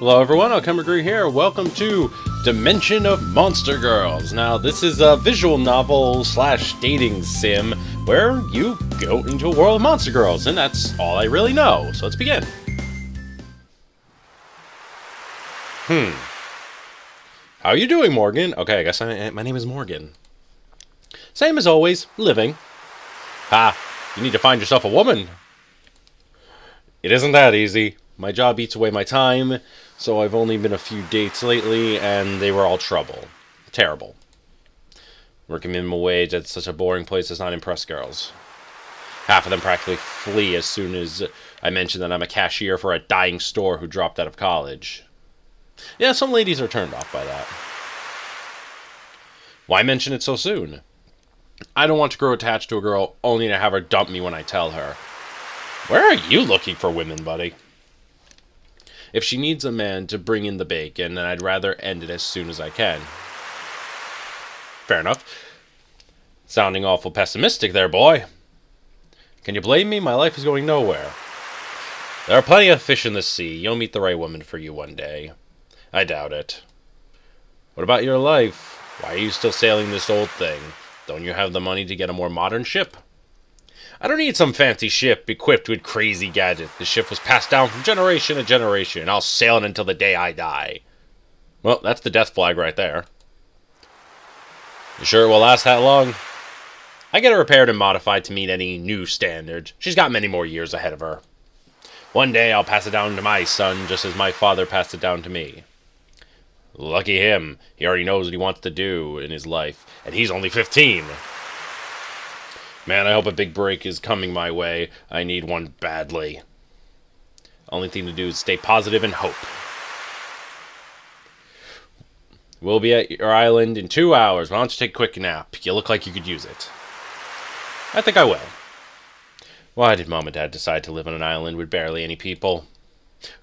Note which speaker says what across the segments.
Speaker 1: Hello everyone, Alchemicgree here. Welcome to Dimension of Monster Girls. Now, this is a visual novel slash dating sim where you go into a world of monster girls, and that's all I really know. So let's begin. How are you doing, Morgan? Okay, I guess my name is Morgan. Same as always, living. You need to find yourself a woman. It isn't that easy. My job eats away my time, so I've only been a few dates lately, and they were all trouble. Terrible. Working minimum wage at such a boring place does not impress girls. Half of them practically flee as soon as I mention that I'm a cashier for a dying store who dropped out of college. Yeah, some ladies are turned off by that. Why mention it so soon? I don't want to grow attached to a girl only to have her dump me when I tell her. Where are you looking for women, buddy? If she needs a man to bring in the bacon, then I'd rather end it as soon as I can. Fair enough. Sounding awful pessimistic there, boy. Can you blame me? My life is going nowhere. There are plenty of fish in the sea. You'll meet the right woman for you one day. I doubt it. What about your life? Why are you still sailing this old thing? Don't you have the money to get a more modern ship? I don't need some fancy ship equipped with crazy gadgets. The ship was passed down from generation to generation, and I'll sail it until the day I die. Well, that's the death flag right there. You sure it will last that long? I get it repaired and modified to meet any new standards. She's got many more years ahead of her. One day I'll pass it down to my son, just as my father passed it down to me. Lucky him. He already knows what he wants to do in his life, and he's only 15. Man, I hope a big break is coming my way. I need one badly. Only thing to do is stay positive and hope. We'll be at your island in 2 hours. Why don't you take a quick nap? You look like you could use it. I think I will. Why did Mom and Dad decide to live on an island with barely any people?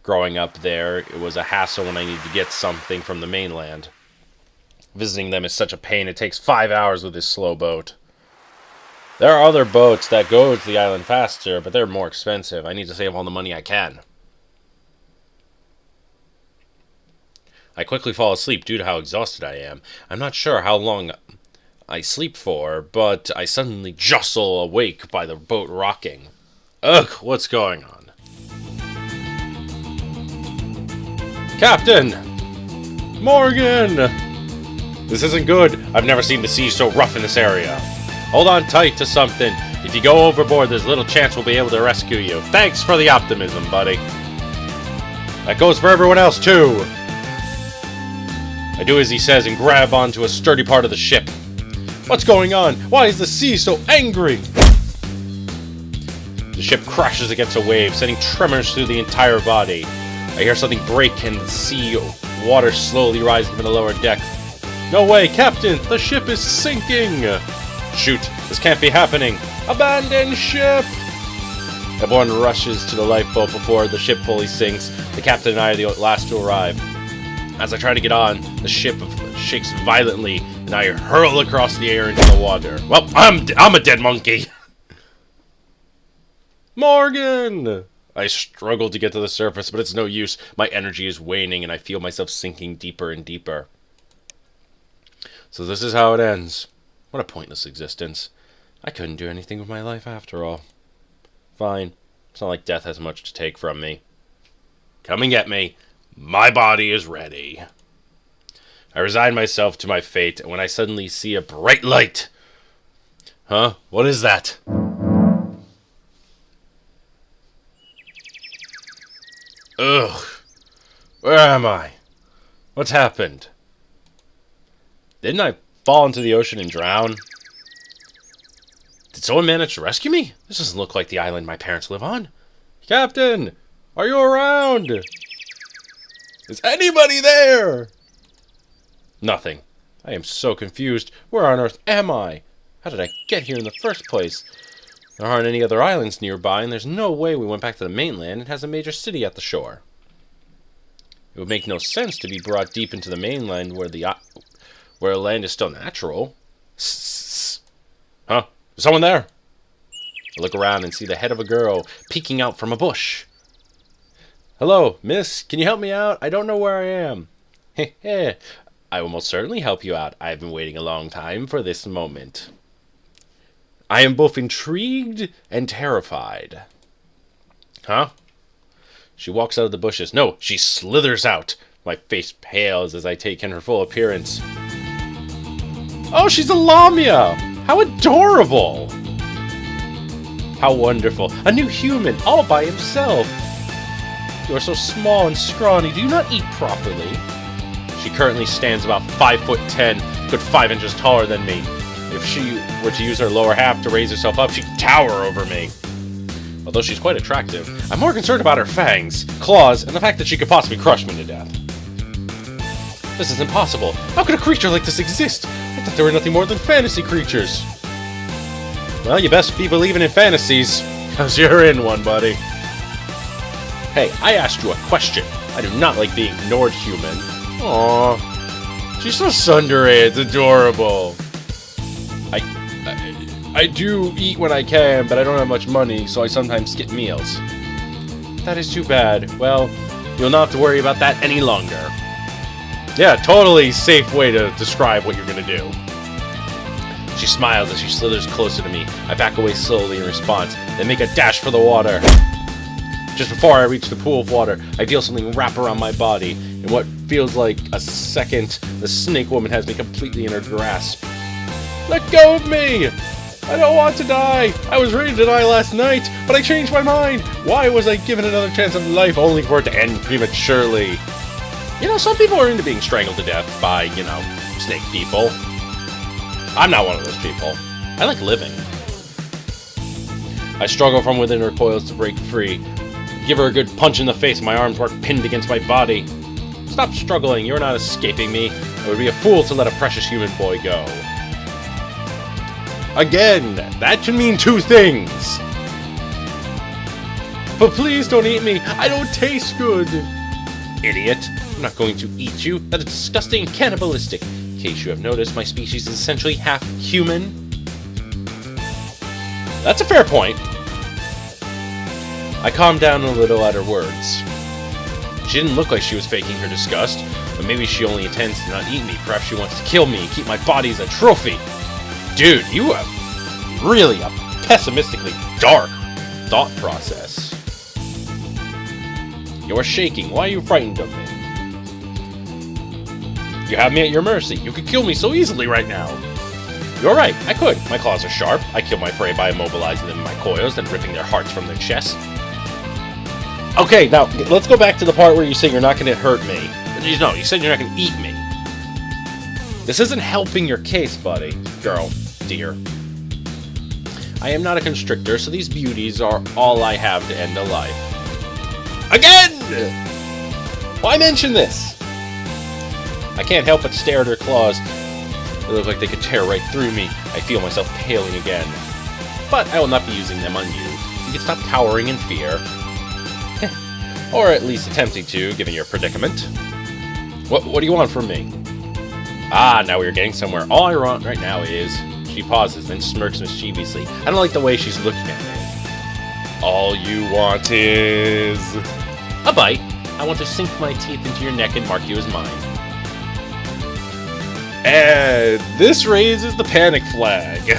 Speaker 1: Growing up there, it was a hassle when I needed to get something from the mainland. Visiting them is such a pain. It takes 5 hours with this slow boat. There are other boats that go to the island faster, but they're more expensive. I need to save all the money I can. I quickly fall asleep due to how exhausted I am. I'm not sure how long I sleep for, but I suddenly jostle awake by the boat rocking. Ugh, what's going on? Captain! Morgan! This isn't good. I've never seen the sea so rough in this area. Hold on tight to something. If you go overboard, there's little chance we'll be able to rescue you. Thanks for the optimism, buddy. That goes for everyone else, too. I do as he says and grab onto a sturdy part of the ship. What's going on? Why is the sea so angry? The ship crashes against a wave, sending tremors through the entire body. I hear something break and the sea water slowly rising from the lower deck. No way, Captain! The ship is sinking! Shoot, this can't be happening. Abandon ship! Everyone rushes to the lifeboat before the ship fully sinks. The captain and I are the last to arrive. As I try to get on, the ship shakes violently, and I hurl across the air into the water. Well, I'm a dead monkey. Morgan! I struggle to get to the surface, but it's no use. My energy is waning, and I feel myself sinking deeper and deeper. So this is how it ends. What a pointless existence. I couldn't do anything with my life after all. Fine. It's not like death has much to take from me. Come and get me. My body is ready. I resign myself to my fate, and when I suddenly see a bright light... Huh? What is that? Ugh. Where am I? What's happened? Didn't I fall into the ocean and drown? Did someone manage to rescue me? This doesn't look like the island my parents live on. Captain! Are you around? Is anybody there? Nothing. I am so confused. Where on earth am I? How did I get here in the first place? There aren't any other islands nearby, and there's no way we went back to the mainland. It has a major city at the shore. It would make no sense to be brought deep into the mainland where land is still natural. Huh? Is someone there? I look around and see the head of a girl peeking out from a bush. Hello, miss. Can you help me out? I don't know where I am. Heh. I will most certainly help you out. I have been waiting a long time for this moment. I am both intrigued and terrified. Huh? She walks out of the bushes. No, she slithers out. My face pales as I take in her full appearance. Oh, she's a Lamia! How adorable! How wonderful. A new human, all by himself. You are so small and scrawny. Do you not eat properly? She currently stands about 5'10", good 5 inches taller than me. If she were to use her lower half to raise herself up, she'd tower over me. Although she's quite attractive, I'm more concerned about her fangs, claws, and the fact that she could possibly crush me to death. This is impossible. How could a creature like this exist? I thought they were nothing more than fantasy creatures. Well, you best be believing in fantasies, because you're in one, buddy. Hey, I asked you a question. I do not like being ignored, human. Aww. She's so tsundere, it's adorable. I do eat when I can, but I don't have much money, so I sometimes skip meals. That is too bad. Well, you'll not have to worry about that any longer. Yeah, totally safe way to describe what you're gonna do. She smiles as she slithers closer to me. I back away slowly in response, then make a dash for the water. Just before I reach the pool of water, I feel something wrap around my body. In what feels like a second, the snake woman has me completely in her grasp. Let go of me! I don't want to die! I was ready to die last night, but I changed my mind! Why was I given another chance of life only for it to end prematurely? You know, some people are into being strangled to death by, you know, snake people. I'm not one of those people. I like living. I struggle from within her coils to break free. Give her a good punch in the face, my arms were pinned against my body. Stop struggling, you're not escaping me. I would be a fool to let a precious human boy go. Again, that can mean two things. But please don't eat me, I don't taste good. Idiot, I'm not going to eat you. That is disgusting and cannibalistic. In case you have noticed, my species is essentially half human. That's a fair point. I calmed down a little at her words. She didn't look like she was faking her disgust, but maybe she only intends to not eat me. Perhaps she wants to kill me and keep my body as a trophy. Dude, you have really a pessimistically dark thought process. You're shaking. Why are you frightened of me? You have me at your mercy. You could kill me so easily right now. You're right, I could. My claws are sharp. I kill my prey by immobilizing them in my coils, then ripping their hearts from their chests. Okay, now, let's go back to the part where you say you're not going to hurt me. No, you said you're not going to eat me. This isn't helping your case, buddy. Girl, dear. I am not a constrictor, so these beauties are all I have to end a life. Again! Why mention this? I can't help but stare at her claws. They look like they could tear right through me. I feel myself paling again. But I will not be using them on you. You can stop cowering in fear. Or at least attempting to, given your predicament. What do you want from me? Ah, now we're getting somewhere. All I want right now is... She pauses, then smirks mischievously. I don't like the way she's looking at me. All you want is... a bite. I want to sink my teeth into your neck and mark you as mine. And this raises the panic flag.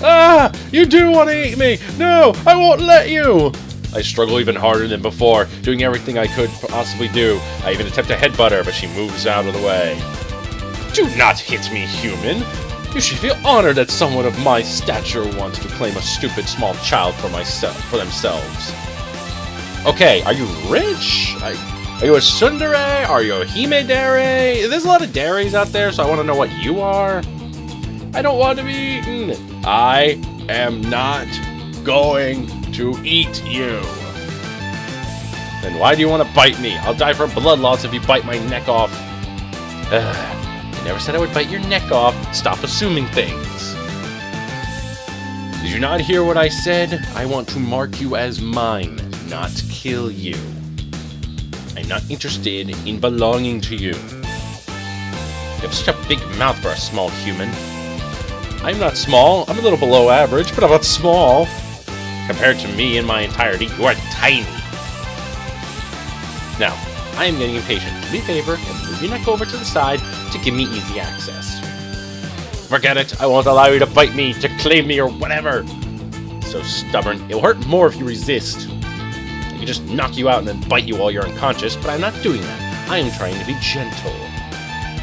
Speaker 1: Ah! You do want to eat me! No! I won't let you! I struggle even harder than before, doing everything I could possibly do. I even attempt to headbutt her, but she moves out of the way. Do not hit me, human! You should feel honored that someone of my stature wants to claim a stupid small child for themselves. Okay, are you rich? Are you a tsundere? Are you a himedare? There's a lot of dares out there, so I want to know what you are. I don't want to be eaten. I am not going to eat you. Then why do you want to bite me? I'll die from blood loss if you bite my neck off. I never said I would bite your neck off. Stop assuming things. Did you not hear what I said? I want to mark you as mine, not kill you. I'm not interested in belonging to you. You have such a big mouth for a small human. I'm not small. I'm a little below average, but I'm not small. Compared to me in my entirety, you are tiny. Now, I am getting impatient. Do me a favor and move your neck over to the side to give me easy access. Forget it. I won't allow you to bite me, to claim me, or whatever. So stubborn. It'll hurt more if you resist. I can just knock you out and then bite you while you're unconscious, but I'm not doing that. I am trying to be gentle.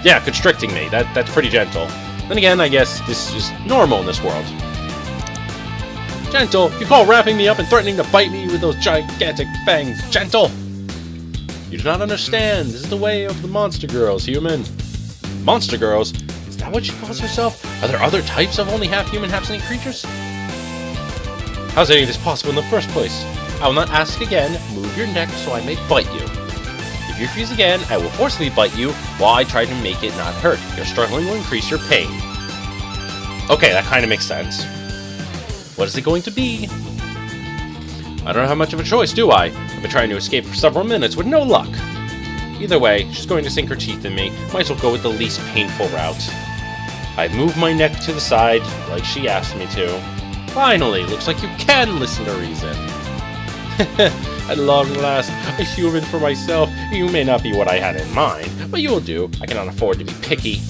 Speaker 1: Yeah, constricting me. That's pretty gentle. Then again, I guess this is normal in this world. Gentle? You call wrapping me up and threatening to bite me with those gigantic fangs gentle? You do not understand. This is the way of the monster girls, human. Monster girls? Is that what she calls herself? Are there other types of only half-human, half-snake creatures? How's any of this possible in the first place? I will not ask again. Move your neck so I may bite you. If you refuse again, I will forcibly bite you while I try to make it not hurt. Your struggling will increase your pain. Okay, that kind of makes sense. What is it going to be? I don't have much of a choice, do I? I've been trying to escape for several minutes with no luck. Either way, she's going to sink her teeth in me. Might as well go with the least painful route. I moved my neck to the side, like she asked me to. Finally, looks like you can listen to reason. At long last, a human for myself. You may not be what I had in mind, but you will do. I cannot afford to be picky.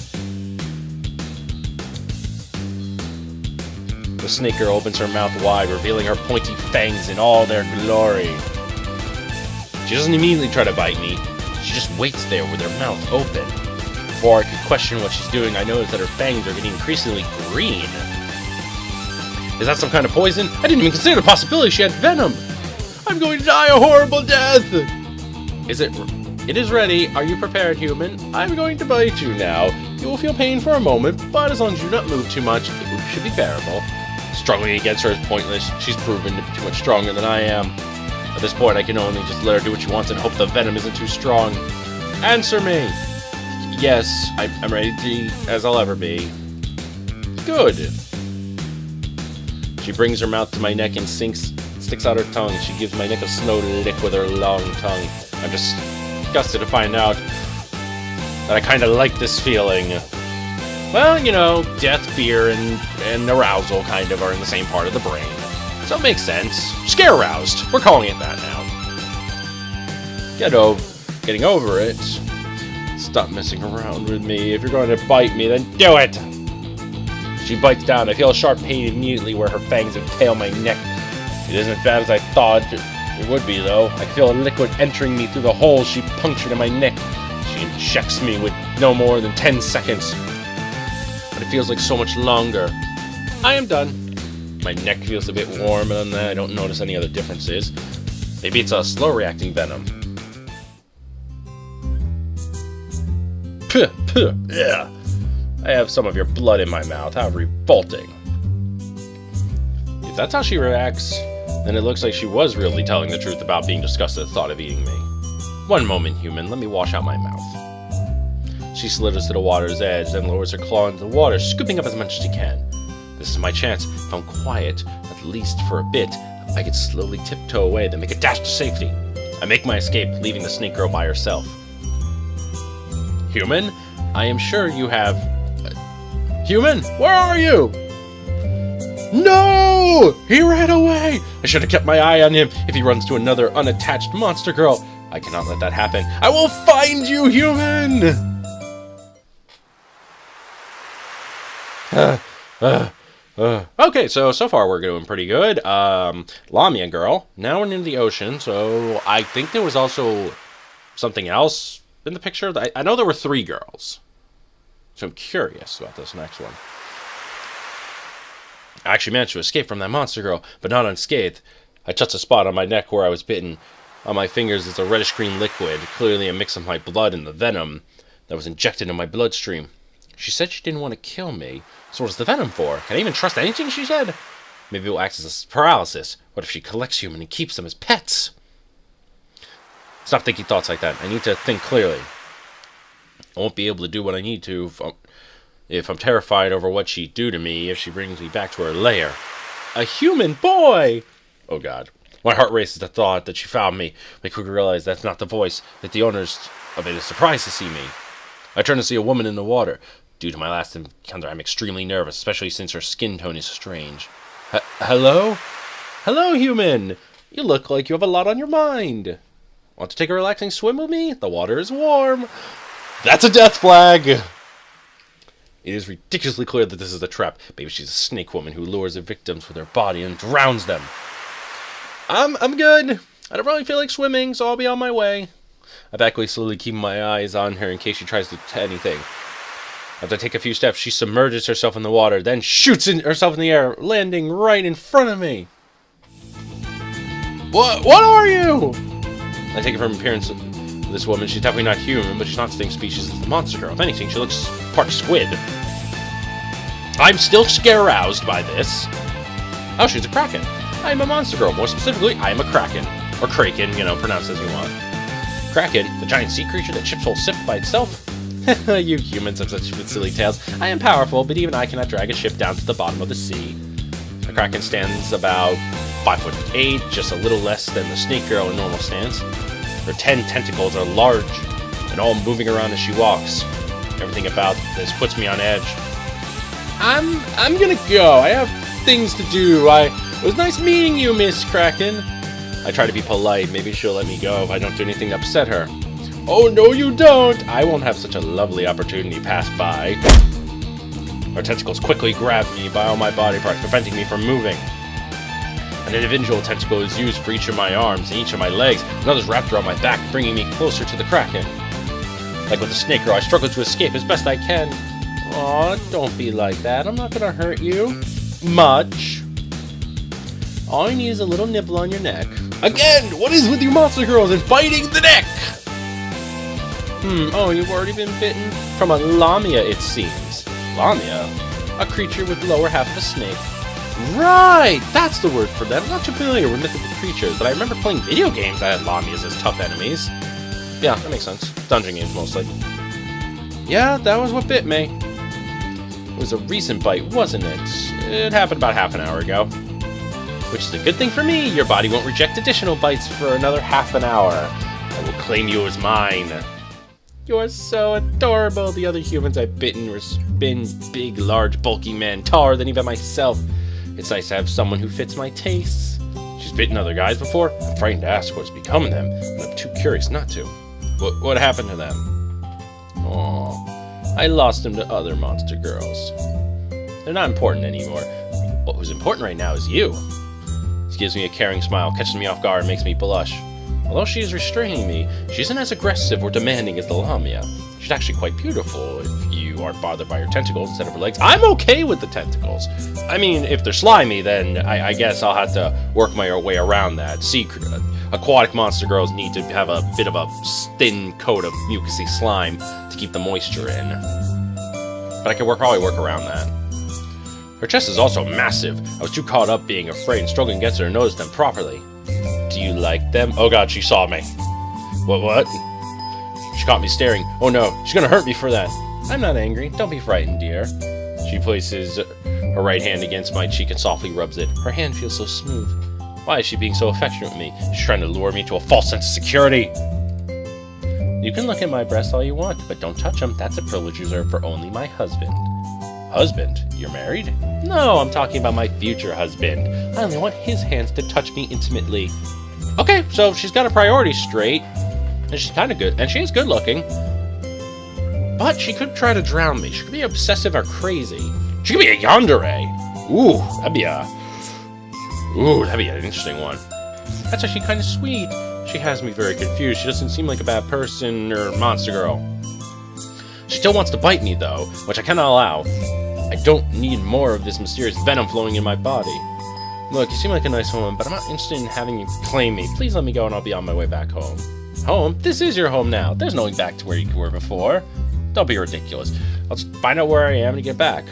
Speaker 1: The snake girl opens her mouth wide, revealing her pointy fangs in all their glory. She doesn't immediately try to bite me. She just waits there with her mouth open. Before I could question what she's doing, I noticed that her fangs are getting increasingly green. Is that some kind of poison? I didn't even consider the possibility she had venom. I'm going to die a horrible death! It is ready. Are you prepared, human? I'm going to bite you now. You will feel pain for a moment, but as long as you do not move too much, it should be bearable. Struggling against her is pointless. She's proven to be too much stronger than I am. At this point, I can only just let her do what she wants and hope the venom isn't too strong. Answer me! Yes, I'm ready as I'll ever be. Good. She brings her mouth to my neck and sticks out her tongue. She gives my neck a slow lick with her long tongue. I'm disgusted to find out that I kind of like this feeling. Well, you know, death, fear, and arousal kind of are in the same part of the brain. So it makes sense. Scare-aroused. We're calling it that now. Getting over it. Stop messing around with me. If you're going to bite me, then do it! She bites down. I feel a sharp pain immediately where her fangs impale my neck. It isn't as bad as I thought it would be, though. I feel a liquid entering me through the hole she punctured in my neck. She injects me with no more than 10 seconds. But it feels like so much longer. I am done. My neck feels a bit warm, and then I don't notice any other differences. Maybe it's a slow-reacting venom. Puh, puh, yeah. I have some of your blood in my mouth. How revolting. If that's how she reacts, then it looks like she was really telling the truth about being disgusted at the thought of eating me. One moment, human. Let me wash out my mouth. She slithers to the water's edge, then lowers her claw into the water, scooping up as much as she can. This is my chance. If I'm quiet, at least for a bit, I could slowly tiptoe away, then make a dash to safety. I make my escape, leaving the snake girl by herself. Human, I am sure you have... Human, where are you? No! He ran away! I should have kept my eye on him if he runs to another unattached monster girl. I cannot let that happen. I will find you, human! Okay, so far we're doing pretty good. Lamia Girl. Now we're in the ocean, so I think there was also something else in the picture. I know there were 3 girls. So I'm curious about this next one. I actually managed to escape from that monster girl, but not unscathed. I touched a spot on my neck where I was bitten. On my fingers is a reddish-green liquid, clearly a mix of my blood and the venom that was injected in my bloodstream. She said she didn't want to kill me, so what's the venom for? Can I even trust anything she said? Maybe it will act as a paralysis. What if she collects humans and keeps them as pets? Stop thinking thoughts like that. I need to think clearly. I won't be able to do what I need to if I'm terrified over what she'd do to me if she brings me back to her lair. A human boy! Oh god. My heart races at the thought that she found me. I quickly realize that's not the voice, that the owners of it is surprised to see me. I turn to see a woman in the water. Due to my last encounter, I'm extremely nervous, especially since her skin tone is strange. Hello? Hello, human! You look like you have a lot on your mind. Want to take a relaxing swim with me? The water is warm. That's a death flag! It is ridiculously clear that this is a trap. Maybe she's a snake woman who lures her victims with her body and drowns them. I'm good. I don't really feel like swimming, so I'll be on my way. I back away slowly, keeping my eyes on her in case she tries to do anything. After I take a few steps, she submerges herself in the water, then shoots herself in the air, landing right in front of me. What are you? I take it from appearance of this woman. She's definitely not human, but she's not the same species as the monster girl. If anything, she looks part squid. I'm still scare-roused by this. Oh, she's a kraken. I'm a monster girl. More specifically, I am a kraken. Or kraken, pronounce as you want. Kraken, the giant sea creature that ships whole ship by itself. You humans have such silly tales. I am powerful, but even I cannot drag a ship down to the bottom of the sea. The kraken stands about 5'8", just a little less than the snake girl in normal stance. Her 10 tentacles are large, and all moving around as she walks. Everything about this puts me on edge. I'm gonna go. I have things to do. It was nice meeting you, Miss Kraken. I try to be polite. Maybe she'll let me go if I don't do anything to upset her. Oh, no, you don't! I won't have such a lovely opportunity pass by. Her tentacles quickly grab me by all my body parts, preventing me from moving. An individual tentacle is used for each of my arms and each of my legs. Another's wrapped around my back, bringing me closer to the kraken. Like with the snake girl, I struggle to escape as best I can. Aw, don't be like that. I'm not gonna hurt you. Much. All I need is a little nibble on your neck. Again! What is with you monster girls and biting the neck? Oh, you've already been bitten? From a Lamia, it seems. Lamia? A creature with the lower half of a snake. Right! That's the word for them. I'm not too familiar with mythical creatures, but I remember playing video games that had Lamias as tough enemies. Yeah, that makes sense. Dungeon games, mostly. Yeah, that was what bit me. It was a recent bite, wasn't it? It happened about half an hour ago. Which is a good thing for me. Your body won't reject additional bites for another half an hour. I will claim you as mine. You're so adorable. The other humans I've bitten were big, large, bulky men, taller than even myself. It's nice to have someone who fits my tastes. She's bitten other guys before. I'm frightened to ask what's become of them, but I'm too curious not to. What happened to them? Aw, I lost them to other monster girls. They're not important anymore. What was important right now is you. She gives me a caring smile, catches me off guard, and makes me blush. Although she is restraining me, she isn't as aggressive or demanding as the Lamia. She's actually quite beautiful if you aren't bothered by her tentacles instead of her legs. I'm okay with the tentacles. I mean, if they're slimy, then I guess I'll have to work my way around that. Aquatic monster girls need to have a bit of a thin coat of mucousy slime to keep the moisture in. But I can probably work around that. Her chest is also massive. I was too caught up being afraid and struggling against her to notice them properly. Do you like them? Oh god, she saw me. What? She caught me staring. Oh no, she's gonna hurt me for that. I'm not angry. Don't be frightened, dear. She places her right hand against my cheek and softly rubs it. Her hand feels so smooth. Why is she being so affectionate with me? She's trying to lure me to a false sense of security. You can look at my breasts all you want, but don't touch them. That's a privilege reserved for only my husband. Husband? You're married? No, I'm talking about my future husband. I only want his hands to touch me intimately. Okay, so she's got her priorities straight. And she's kind of good. And she is good looking. But she could try to drown me. She could be obsessive or crazy. She could be a yandere. Ooh, that'd be an interesting one. That's actually kind of sweet. She has me very confused. She doesn't seem like a bad person or monster girl. She still wants to bite me, though, which I cannot allow. I don't need more of this mysterious venom flowing in my body. Look, you seem like a nice woman, but I'm not interested in having you claim me. Please let me go and I'll be on my way back home. Home? This is your home now. There's no going back to where you were before. Don't be ridiculous. I'll just find out where I am to get back.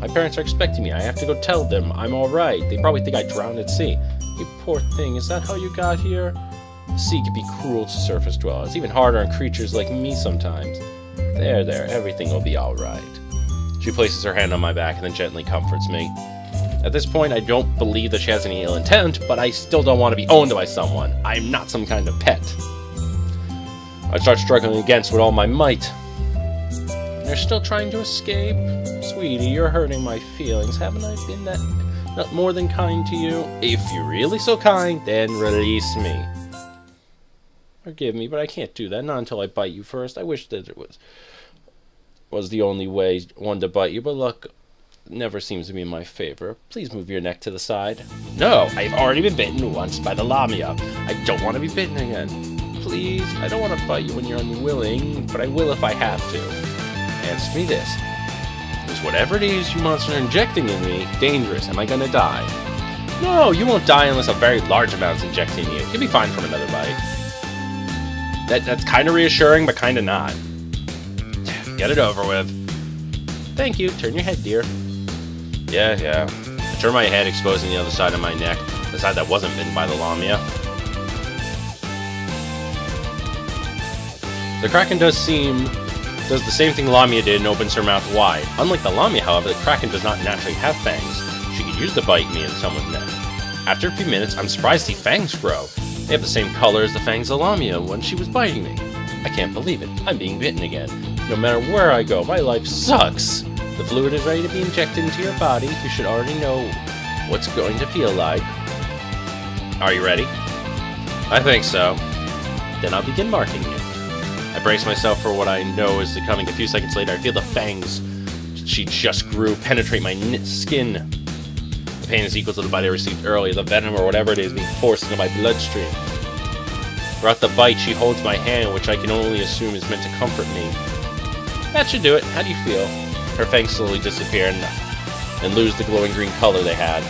Speaker 1: My parents are expecting me. I have to go tell them I'm alright. They probably think I drowned at sea. You poor thing, is that how you got here? The sea can be cruel to surface dwellers, even harder on creatures like me sometimes. There, everything will be alright. She places her hand on my back and then gently comforts me. At this point, I don't believe that she has any ill intent, but I still don't want to be owned by someone. I'm not some kind of pet. I start struggling against with all my might. You're still trying to escape? Sweetie, you're hurting my feelings. Haven't I been not more than kind to you? If you're really so kind, then release me. Forgive me, but I can't do that. Not until I bite you first. I wish that it was the only one to bite you, but luck never seems to be in my favor. Please move your neck to the side. No, I've already been bitten once by the Lamia. I don't want to be bitten again. Please, I don't want to bite you when you're unwilling, but I will if I have to. Answer me this. Is whatever it is you monster are injecting in me dangerous? Am I gonna die? No, you won't die unless a very large amount is injected in you. You'll be fine from another bite. That's kind of reassuring, but kind of not. Get it over with. Thank you. Turn your head, dear. Yeah. I turn my head, exposing the other side of my neck, the side that wasn't bitten by the Lamia. The Kraken does the same thing Lamia did and opens her mouth wide. Unlike the Lamia, however, the Kraken does not naturally have fangs. She could use to bite me in someone's neck. After a few minutes, I'm surprised to see fangs grow. They have the same color as the fangs of Lamia when she was biting me. I can't believe it. I'm being bitten again. No matter where I go, my life sucks. The fluid is ready to be injected into your body. You should already know what's going to feel like. Are you ready? I think so. Then I'll begin marking you. I brace myself for what I know is coming. A few seconds later, I feel the fangs she just grew penetrate my skin. The pain is equal to the bite I received earlier. The venom or whatever it is being forced into my bloodstream. Throughout the bite, she holds my hand, which I can only assume is meant to comfort me. That should do it. How do you feel? Her fangs slowly disappear and lose the glowing green color they had.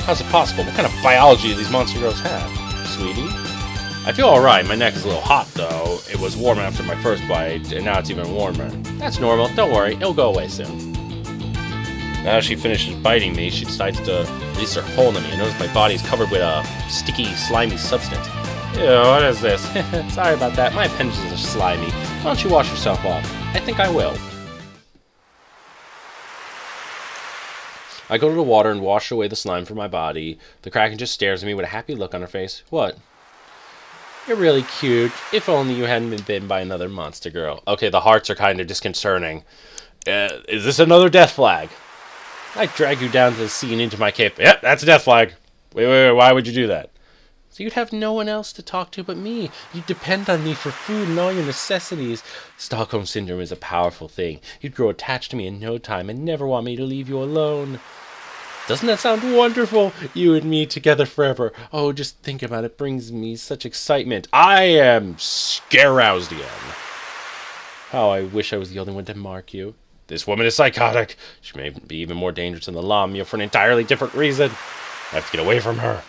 Speaker 1: How's it possible? What kind of biology do these monster girls have? Sweetie? I feel alright. My neck is a little hot, though. It was warm after my first bite, and now it's even warmer. That's normal. Don't worry. It'll go away soon. Now as she finishes biting me, she decides to release her hold on me. I notice my body is covered with a sticky, slimy substance. Ew, what is this? Sorry about that. My appendages are slimy. Why don't you wash yourself off? I think I will. I go to the water and wash away the slime from my body. The Kraken just stares at me with a happy look on her face. What? You're really cute. If only you hadn't been bitten by another monster girl. Okay, the hearts are kind of disconcerting. Is this another death flag? I drag you down to the sea and into my cave. Yep, that's a death flag. Wait, why would you do that? So you'd have no one else to talk to but me. You'd depend on me for food and all your necessities. Stockholm Syndrome is a powerful thing. You'd grow attached to me in no time and never want me to leave you alone. Doesn't that sound wonderful? You and me together forever. Oh, just think about it. Brings me such excitement. I am scare-roused again. How I wish I was the only one to mark you. This woman is psychotic. She may be even more dangerous than the Lamia for an entirely different reason. I have to get away from her.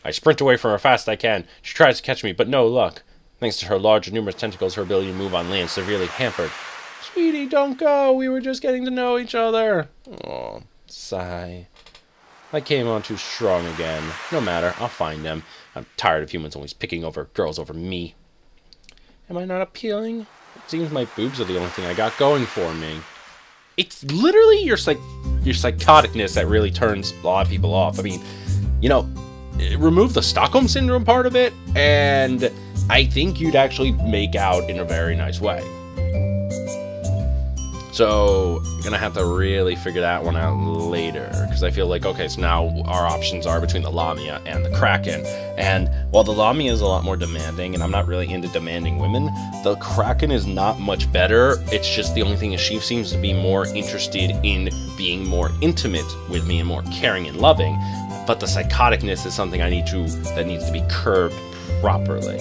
Speaker 1: I sprint away from her fast as I can. She tries to catch me, but no luck. Thanks to her large and numerous tentacles, her ability to move on land is severely hampered. Sweetie, don't go. We were just getting to know each other. Oh, sigh. I came on too strong again. No matter, I'll find them. I'm tired of humans always picking over girls over me. Am I not appealing? It seems my boobs are the only thing I got going for me. It's literally your psychoticness that really turns a lot of people off. I mean, you know, remove the Stockholm Syndrome part of it, and I think you'd actually make out in a very nice way. So, I'm gonna have to really figure that one out later, because I feel like, okay, so now our options are between the Lamia and the Kraken, and while the Lamia is a lot more demanding, and I'm not really into demanding women, the Kraken is not much better. It's just the only thing is she seems to be more interested in being more intimate with me and more caring and loving, but the psychoticness is something that needs to be curbed properly.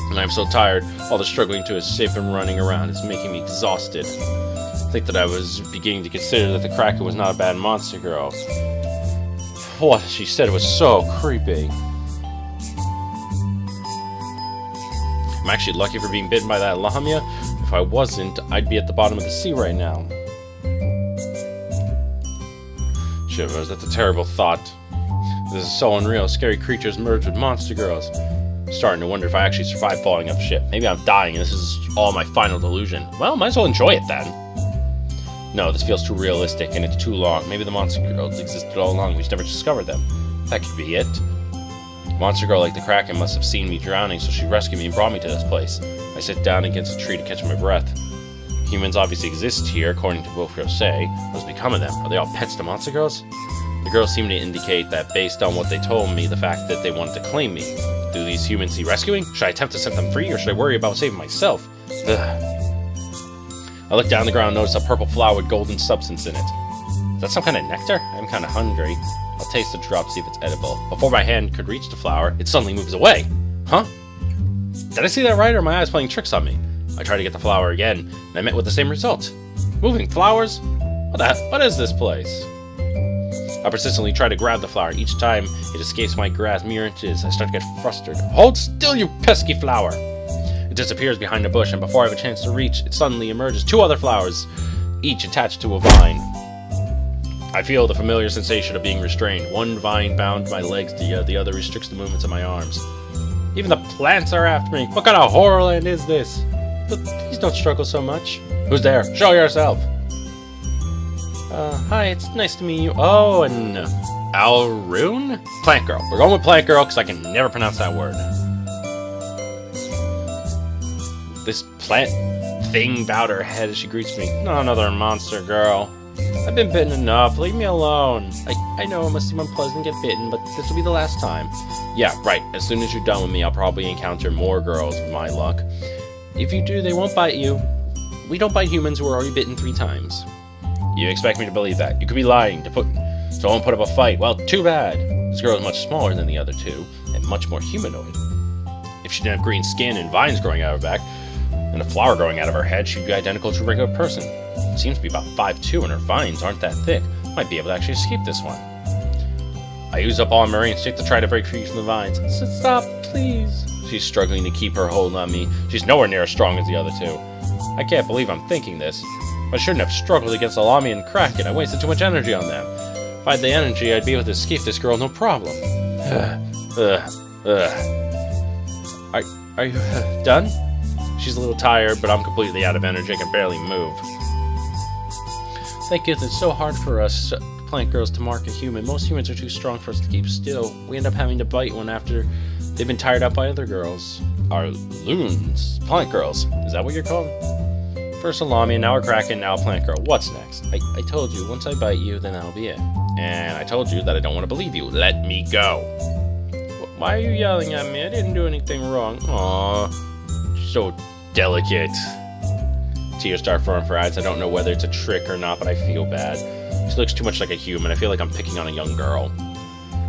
Speaker 1: And I'm so tired. All the struggling to escape and running around is making me exhausted. I think that I was beginning to consider that the Kraken was not a bad monster girl. What she said was so creepy. I'm actually lucky for being bitten by that Lamia. If I wasn't, I'd be at the bottom of the sea right now. Shivers, that's a terrible thought. This is so unreal. Scary creatures merge with monster girls. I'm starting to wonder if I actually survived falling off ship. Maybe I'm dying and this is all my final delusion. Well, might as well enjoy it then. No, this feels too realistic and it's too long. Maybe the monster girls existed all along. We just never discovered them. That could be it. A monster girl like the Kraken must have seen me drowning, so she rescued me and brought me to this place. I sit down against a tree to catch my breath. Humans obviously exist here, according to what people say. What's become of them? Are they all pets to monster girls? The girls seem to indicate that based on what they told me, the fact that they wanted to claim me. Do these humans see rescuing? Should I attempt to set them free, or should I worry about saving myself? Ugh. I look down the ground and notice a purple flower with golden substance in it. Is that some kind of nectar? I'm kind of hungry. I'll taste the drop, see if it's edible. Before my hand could reach the flower, it suddenly moves away. Huh? Did I see that right, or are my eyes playing tricks on me? I tried to get the flower again, and I met with the same result. Moving flowers? What is this place? I persistently try to grab the flower. Each time it escapes my grasp mere inches, I start to get frustrated. Hold still, you pesky flower! It disappears behind a bush, and before I have a chance to reach, it suddenly emerges 2 other flowers, each attached to a vine. I feel the familiar sensation of being restrained. One vine bound my legs, the other restricts the movements of my arms. Even the plants are after me. What kind of horrorland is this? But please don't struggle so much. Who's there? Show yourself! Hi, it's nice to meet you. Oh, and Alrune? Plant Girl. We're going with Plant Girl because I can never pronounce that word. This plant thing bowed her head as she greets me. Not another monster girl. I've been bitten enough. Leave me alone. I know it must seem unpleasant to get bitten, but this will be the last time. Yeah, right. As soon as you're done with me, I'll probably encounter more girls with my luck. If you do, they won't bite you. We don't bite humans who are already bitten 3 times. You expect me to believe that? You could be lying. So I won't put up a fight. Well, too bad. This girl is much smaller than the other 2, and much more humanoid. If she didn't have green skin and vines growing out of her back, and a flower growing out of her head, she'd be identical to a regular person. She seems to be about 5'2", and her vines aren't that thick. Might be able to actually escape this one. I use up all my marine instinct to try to break free from the vines. Stop, please. She's struggling to keep her hold on me. She's nowhere near as strong as the other 2. I can't believe I'm thinking this. I shouldn't have struggled against Lamia and Kraken. I wasted too much energy on them. If I had the energy, I'd be able to escape this girl, no problem. Are you done? She's a little tired, but I'm completely out of energy. I can barely move. Thank goodness, it's so hard for us plant girls to mark a human. Most humans are too strong for us to keep still. We end up having to bite one after they've been tired out by other girls. Our loons. Plant girls. Is that what you're called? First a Lamia, now a Kraken, now a Plant Girl. What's next? I told you, once I bite you, then that'll be it. And I told you that I don't want to believe you. Let me go. Why are you yelling at me? I didn't do anything wrong. Aww. So delicate. Tears start flowing from her eyes. I don't know whether it's a trick or not, but I feel bad. She looks too much like a human. I feel like I'm picking on a young girl.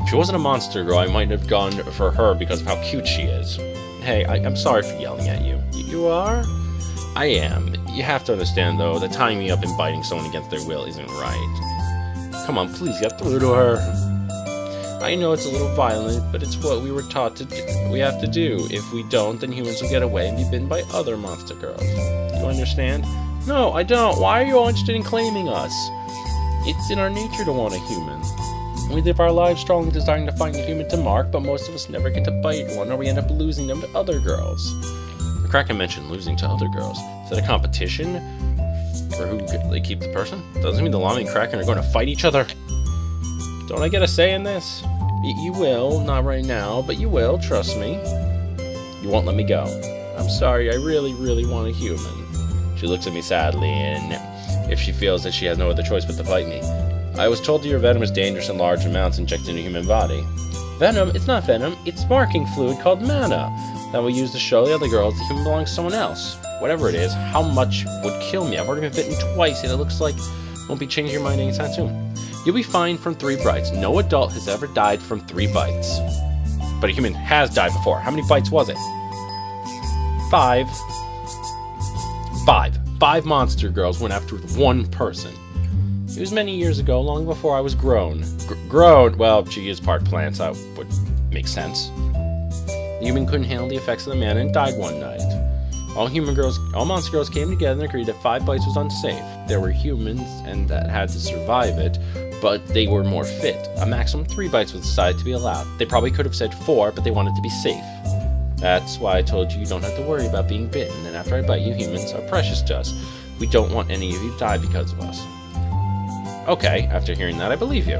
Speaker 1: If she wasn't a monster girl, I might have gone for her because of how cute she is. Hey, I'm sorry for yelling at you. You are? I am. You have to understand, though, that tying me up and biting someone against their will isn't right. Come on, please get through to her. I know it's a little violent, but it's what we were taught to do. We have to do. If we don't, then humans will get away and be bitten by other monster girls. You understand? No, I don't. Why are you all interested in claiming us? It's in our nature to want a human. We live our lives strongly desiring to find a human to mark, but most of us never get to bite one, or we end up losing them to other girls. The Kraken mentioned losing to other girls. Is that a competition for who they keep the person? Doesn't mean the Lamia and Kraken are going to fight each other. Don't I get a say in this? You will, not right now, but you will, trust me. You won't let me go. I'm sorry, I really, really want a human. She looks at me sadly, and if she feels that she has no other choice but to bite me. I was told that your venom is dangerous in large amounts injected in a human body. Venom? It's not venom, it's marking fluid called mana that we use to show the other girls the human belongs to someone else. Whatever it is, how much would kill me? I've already been bitten twice, and it looks like won't be changing your mind anytime soon. You'll be fine from 3 bites. No adult has ever died from 3 bites. But a human has died before. How many bites was it? 5. 5 monster girls went after 1 person. It was many years ago, long before I was grown. Grown? Well, she is part plant, so that would make sense. The human couldn't handle the effects of the mana and died one night. All monster girls came together and agreed that 5 bites was unsafe. There were humans and that had to survive it, but they were more fit. A maximum 3 bites was decided to be allowed. They probably could have said 4, but they wanted to be safe. That's why I told you don't have to worry about being bitten, and after I bite you, humans are precious to us. We don't want any of you to die because of us. Okay, after hearing that, I believe you.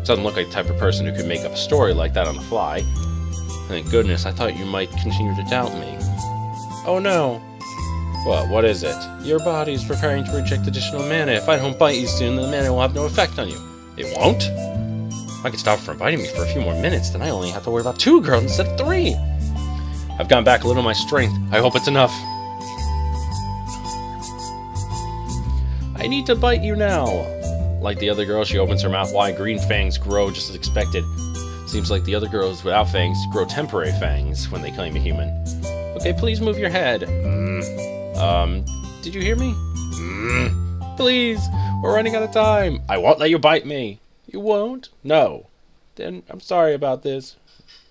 Speaker 1: Doesn't look like the type of person who could make up a story like that on the fly. Thank goodness, I thought you might continue to doubt me. Oh no. What is it? Your body is preparing to reject additional mana. If I don't bite you soon, the mana will have no effect on you. It won't? I could stop from biting me for a few more minutes, then I only have to worry about 2 girls instead of 3. I've gone back a little of my strength. I hope it's enough. I need to bite you now. Like the other girl, she opens her mouth wide. Green fangs grow just as expected. Seems like the other girls without fangs grow temporary fangs when they claim a human. Okay, please move your head. Did you hear me? Please, we're running out of time. I won't let you bite me. You won't? No. Then I'm sorry about this.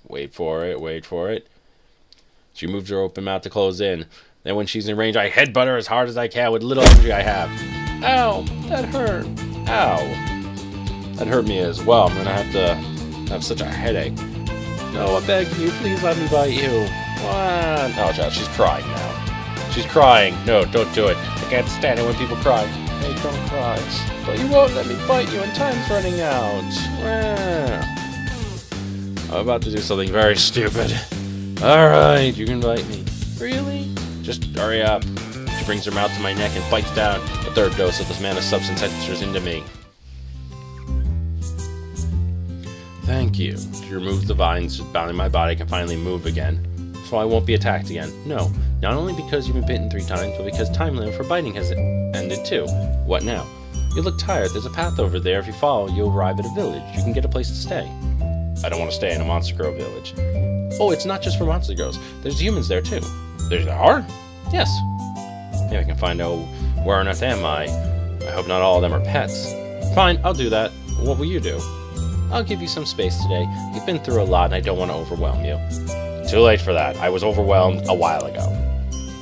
Speaker 1: Wait for it, wait for it. She moves her open mouth to close in. Then when she's in range, I headbutt her as hard as I can with little energy I have. Ow, that hurt. Ow. That hurt me as well. I'm gonna have to have such a headache. No, I beg you, please let me bite you. What? Oh, God, she's crying now. She's crying. No, don't do it. I can't stand it when people cry. Hey, don't cry. But you won't let me bite you and time's running out. I'm about to do something very stupid. Alright, you can bite me. Really? Just hurry up. She brings her mouth to my neck and bites down. A third dose of this mana substance enters into me. Thank you. She removes the vines bounding my body. I can finally move again. So I won't be attacked again. No, not only because you've been bitten 3 times, but because time limit for biting has ended too. What now? You look tired. There's a path over there. If you follow, you'll arrive at a village. You can get a place to stay. I don't want to stay in a monster girl village. Oh, it's not just for monster girls. There's humans there too. There are? Yes. Maybe I can find out where on earth am I. I hope not all of them are pets. Fine, I'll do that. What will you do? I'll give you some space today. You've been through a lot and I don't want to overwhelm you. Too late for that. I was overwhelmed a while ago.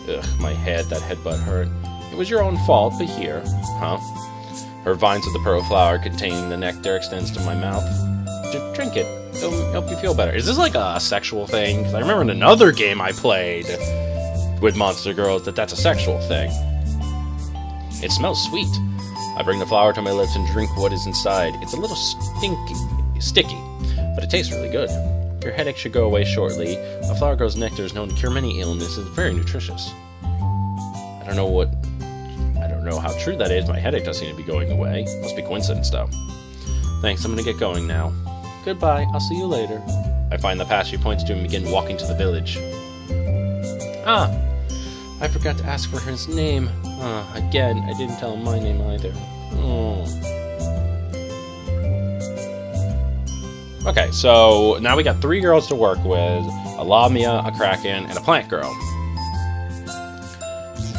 Speaker 1: Ugh, my head, that headbutt hurt. It was your own fault, but here. Huh? Her vines of the pearl flower containing the nectar extends to my mouth. Drink it. It'll help you feel better. Is this like a sexual thing? Because I remember in another game I played with monster girls that's a sexual thing. It smells sweet. I bring the flower to my lips and drink what is inside. It's a little sticky, but it tastes really good. Your headache should go away shortly. A flower girl's nectar is known to cure many illnesses. It's very nutritious. I don't know how true that is. My headache does seem to be going away. Must be coincidence, though. Thanks, I'm gonna get going now. Goodbye, I'll see you later. I find the path she points to and begin walking to the village. Ah! I forgot to ask for his name. Again, I didn't tell him my name either. Oh. Okay, so now we got 3 girls to work with. A Lamia, a Kraken, and a Plant Girl.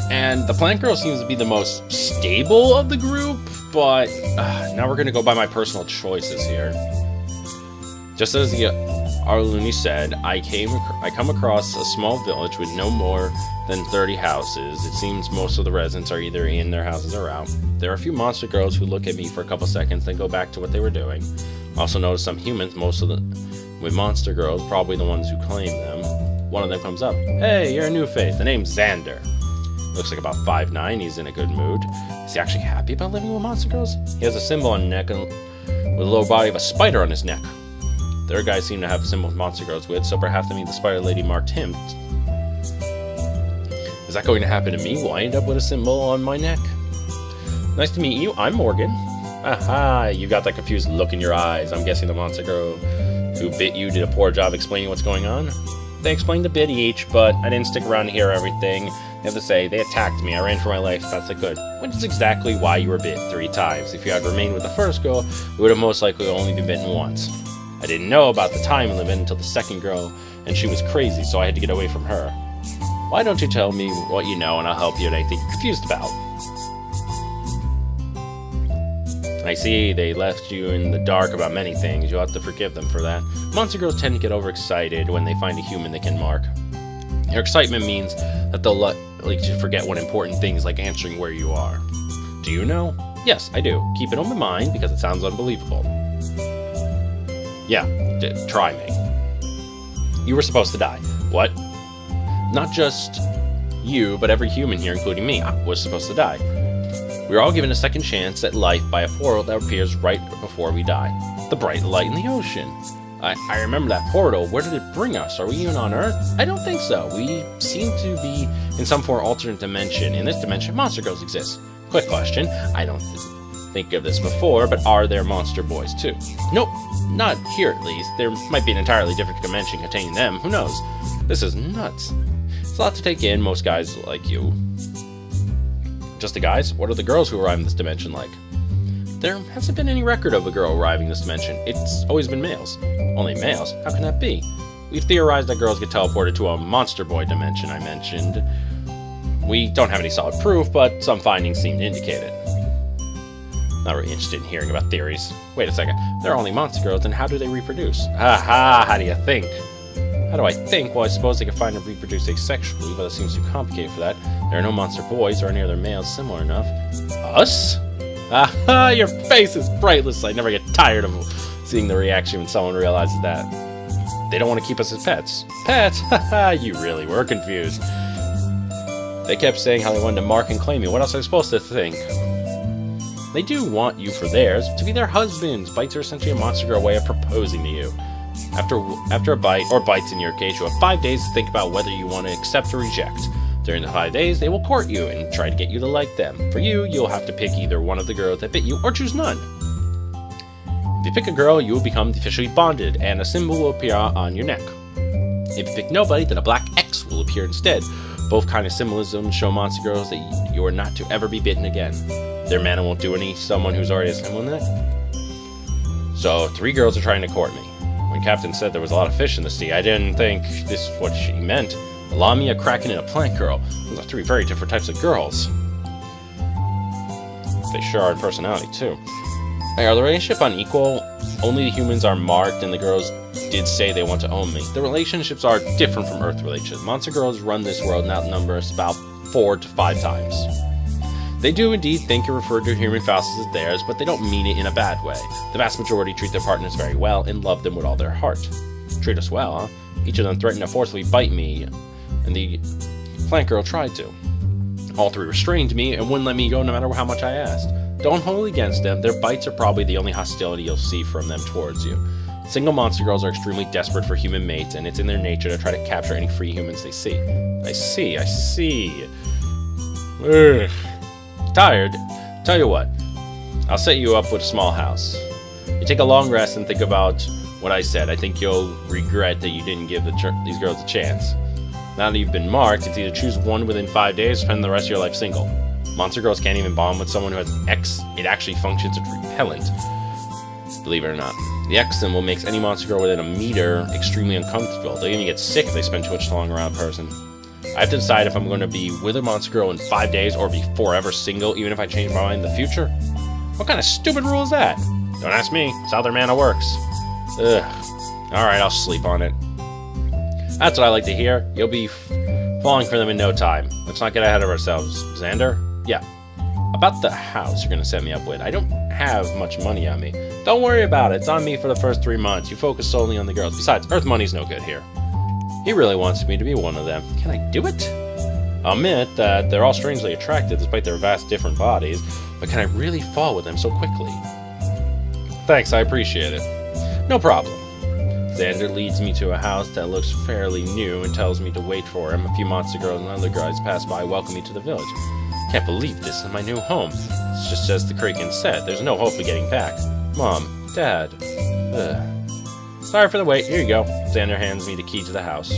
Speaker 1: And the Plant Girl seems to be the most stable of the group, but now we're going to go by my personal choices here. Just as the Arluni said, I come across a small village with no more than 30 houses. It seems most of the residents are either in their houses or out. There are a few monster girls who look at me for a couple seconds, then go back to what they were doing. Also notice some humans, most of them with monster girls, probably the ones who claim them. One of them comes up. Hey, you're a new face. The name's Xander. Looks like about 5'9". He's in a good mood. Is he actually happy about living with monster girls? He has a symbol on his neck and with a lower body of a spider on his neck. The other guys seem to have a symbol with monster girls with, so perhaps that means the spider lady marked him. Is that going to happen to me? Will I end up with a symbol on my neck? Nice to meet you. I'm Morgan. Aha, you got that confused look in your eyes. I'm guessing the monster girl who bit you did a poor job explaining what's going on. They explained a bit each, but I didn't stick around to hear everything. I have to say, they attacked me. I ran for my life. That's a good. Which is exactly why you were bit 3 times. If you had remained with the first girl, you would have most likely only been bitten once. I didn't know about the time limit until the second girl, and she was crazy, so I had to get away from her. Why don't you tell me what you know, and I'll help you with anything you're confused about? I see they left you in the dark about many things. You'll have to forgive them for that. Monster girls tend to get overexcited when they find a human they can mark. Your excitement means that they'll let you forget one important things like answering where you are. Do you know? Yes, I do. Keep an open mind because it sounds unbelievable. Yeah, try me. You were supposed to die. What? Not just you, but every human here, including me, was supposed to die. We were all given a second chance at life by a portal that appears right before we die. The bright light in the ocean. I remember that portal. Where did it bring us? Are we even on Earth? I don't think so. We seem to be in some form alternate dimension. In this dimension, monster girls exist. Quick question. I don't think of this before, but are there monster boys too? Nope, not here at least. There might be an entirely different dimension containing them, who knows? This is nuts. It's a lot to take in, most guys like you. Just the guys? What are the girls who arrive in this dimension like? There hasn't been any record of a girl arriving in this dimension. It's always been males. Only males? How can that be? We've theorized that girls get teleported to a monster boy dimension I mentioned. We don't have any solid proof, but some findings seem to indicate it. Not really interested in hearing about theories. Wait a second. They're only monster girls, then how do they reproduce? Aha! How do you think? How do I think? Well, I suppose they can find and reproduce asexually, but that seems too complicated for that. There are no monster boys or any other males similar enough. Us? Aha! Your face is priceless. I never get tired of seeing the reaction when someone realizes that. They don't want to keep us as pets. Pets? Haha, you really were confused. They kept saying how they wanted to mark and claim you. What else am I supposed to think? They do want you for theirs, to be their husbands. Bites are essentially a monster girl way of proposing to you. After a bite, or bites in your case, you have 5 days to think about whether you want to accept or reject. During the 5 days, they will court you and try to get you to like them. For you, you'll have to pick either one of the girls that bit you, or choose none. If you pick a girl, you will become officially bonded, and a symbol will appear on your neck. If you pick nobody, then a black X will appear instead. Both kind of symbolism show monster girls that you are not to ever be bitten again. Their mana won't do any someone who's already a symbol in it. So, 3 girls are trying to court me. When Captain said there was a lot of fish in the sea, I didn't think this is what she meant. A Lamia, Kraken, and a plant girl. Those are 3 very different types of girls. They sure are in personality, too. Are the relationship unequal? Only the humans are marked, and the girls did say they want to own me. The relationships are different from Earth relationships. Monster girls run this world and outnumber us about 4 to 5 times. They do indeed think and refer to human facets as theirs, but they don't mean it in a bad way. The vast majority treat their partners very well and love them with all their heart. Treat us well, huh? Each of them threatened to forcibly bite me, and the plant girl tried to. All 3 restrained me and wouldn't let me go no matter how much I asked. Don't hold against them. Their bites are probably the only hostility you'll see from them towards you. Single monster girls are extremely desperate for human mates, and it's in their nature to try to capture any free humans they see. I see. Ugh. Tired? Tell you what. I'll set you up with a small house. You take a long rest and think about what I said. I think you'll regret that you didn't give these girls a chance. Now that you've been marked, it's either choose one within 5 days or spend the rest of your life single. Monster girls can't even bond with someone who has X. It actually functions as repellent. Believe it or not. The X symbol makes any monster girl within a meter extremely uncomfortable. They'll even get sick if they spend too much time around a person. I have to decide if I'm going to be with a monster girl in 5 days or be forever single, even if I change my mind in the future. What kind of stupid rule is that? Don't ask me. It's how their mana works. Ugh. Alright, I'll sleep on it. That's what I like to hear. You'll be falling for them in no time. Let's not get ahead of ourselves. Xander? Yeah. About the house you're going to set me up with. I don't have much money on me. Don't worry about it. It's on me for the first 3 months. You focus solely on the girls. Besides, Earth money's no good here. He really wants me to be one of them. Can I do it? I'll admit that they're all strangely attractive despite their vast different bodies, but can I really fall with them so quickly? Thanks, I appreciate it. No problem. Xander leads me to a house that looks fairly new and tells me to wait for him. A few monster girls and other guys pass by and welcome me to the village. Can't believe this is my new home. It's just as the Kraken said, there's no hope of getting back. Mom, Dad. Ugh. Sorry for the wait, here you go. Xander hands me the key to the house.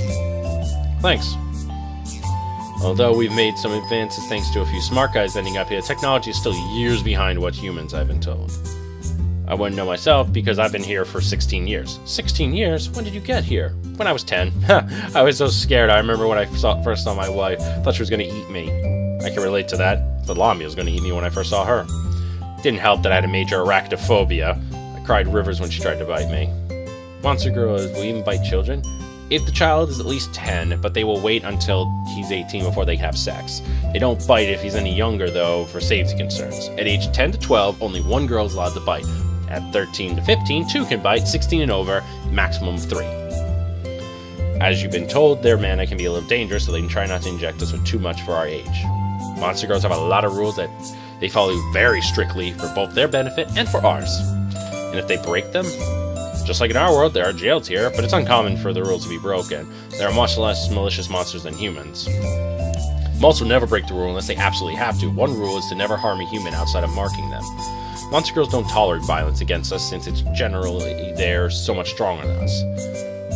Speaker 1: Thanks. Although we've made some advances thanks to a few smart guys ending up here, technology is still years behind what humans I've been told. I wouldn't know myself because I've been here for 16 years. 16 years? When did you get here? When I was 10. I was so scared. I remember when I first saw my wife. Thought she was going to eat me. I can relate to that. The Lamia was going to eat me when I first saw her. Didn't help that I had a major arachnophobia. I cried rivers when she tried to bite me. Monster girls will even bite children? If the child is at least 10, but they will wait until he's 18 before they have sex. They don't bite if he's any younger, though, for safety concerns. At age 10 to 12, only 1 girl is allowed to bite. At 13 to 15, 2 can bite. 16 and over, maximum of 3. As you've been told, their mana can be a little dangerous, so they can try not to inject us with too much for our age. Monster girls have a lot of rules that they follow very strictly for both their benefit and for ours. And if they break them, just like in our world, there are jails here, but it's uncommon for the rules to be broken. There are much less malicious monsters than humans. Most will never break the rule unless they absolutely have to. One rule is to never harm a human outside of marking them. Monster girls don't tolerate violence against us since it's generally they're so much stronger than us.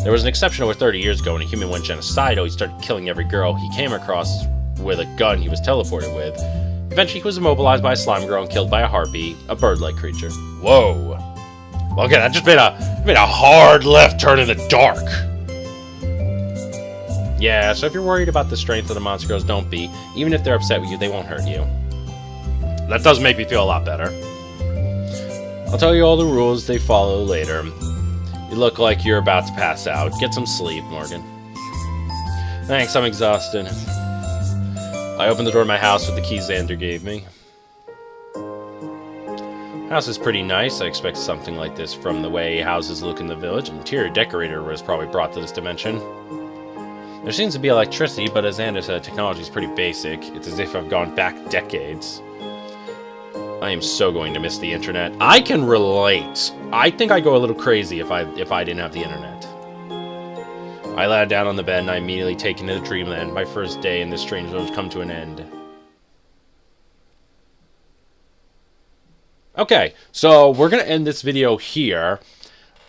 Speaker 1: There was an exception over 30 years ago when a human went genocidal. He started killing every girl he came across with a gun he was teleported with. Eventually he was immobilized by a slime girl and killed by a harpy, a bird-like creature. Whoa. Okay, that just made a hard left turn in the dark. Yeah, so if you're worried about the strength of the monster girls, don't be. Even if they're upset with you, they won't hurt you. That does make me feel a lot better. I'll tell you all the rules they follow later. You look like you're about to pass out. Get some sleep, Morgan. Thanks, I'm exhausted. I opened the door to my house with the key Xander gave me. House is pretty nice. I expect something like this from the way houses look in the village. An interior decorator was probably brought to this dimension. There seems to be electricity, but as Xander said, technology is pretty basic. It's as if I've gone back decades. I am so going to miss the internet. I can relate. I think I'd go a little crazy if I didn't have the internet. I lay down on the bed and I immediately taken to dreamland. My first day in this strange village come to an end. Okay, so we're gonna end this video here.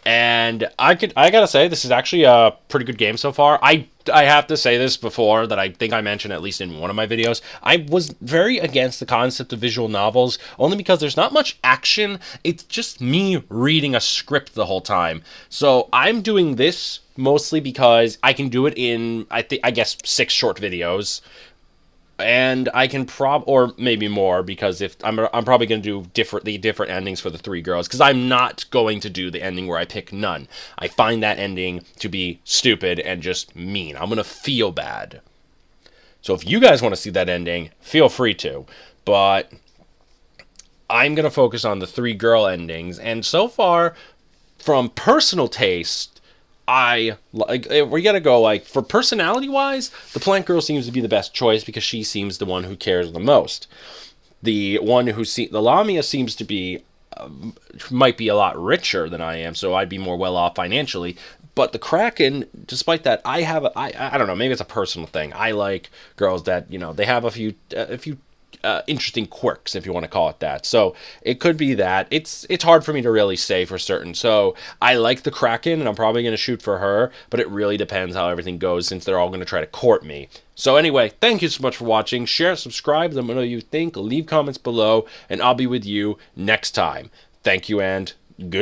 Speaker 1: And I gotta say, this is actually a pretty good game so far. I have to say this before, that I think I mentioned at least in one of my videos. I was very against the concept of visual novels, only because there's not much action. It's just me reading a script the whole time. So I'm doing this mostly because I can do it in, I guess, 6 short videos. And I can or maybe more, because if I'm probably going to do different endings for the 3 girls, because I'm not going to do the ending where I pick none. I find that ending to be stupid and just mean. I'm going to feel bad. So if you guys want to see that ending, feel free to. But I'm going to focus on the 3 girl endings, and so far, from personal taste, we gotta go, like, for personality wise, the plant girl seems to be the best choice because she seems the one who cares the most. The Lamia seems to be might be a lot richer than I am, so I'd be more well off financially. But the Kraken, despite that, I don't know, maybe it's a personal thing. I like girls that, you know, they have a few interesting quirks, if you want to call it that. So it could be that. It's hard for me to really say for certain. So I like the Kraken, and I'm probably going to shoot for her, but it really depends how everything goes, since they're all going to try to court me. So anyway, thank you so much for watching. Share, subscribe, let me know what you think. Leave comments below, and I'll be with you next time. Thank you, and good.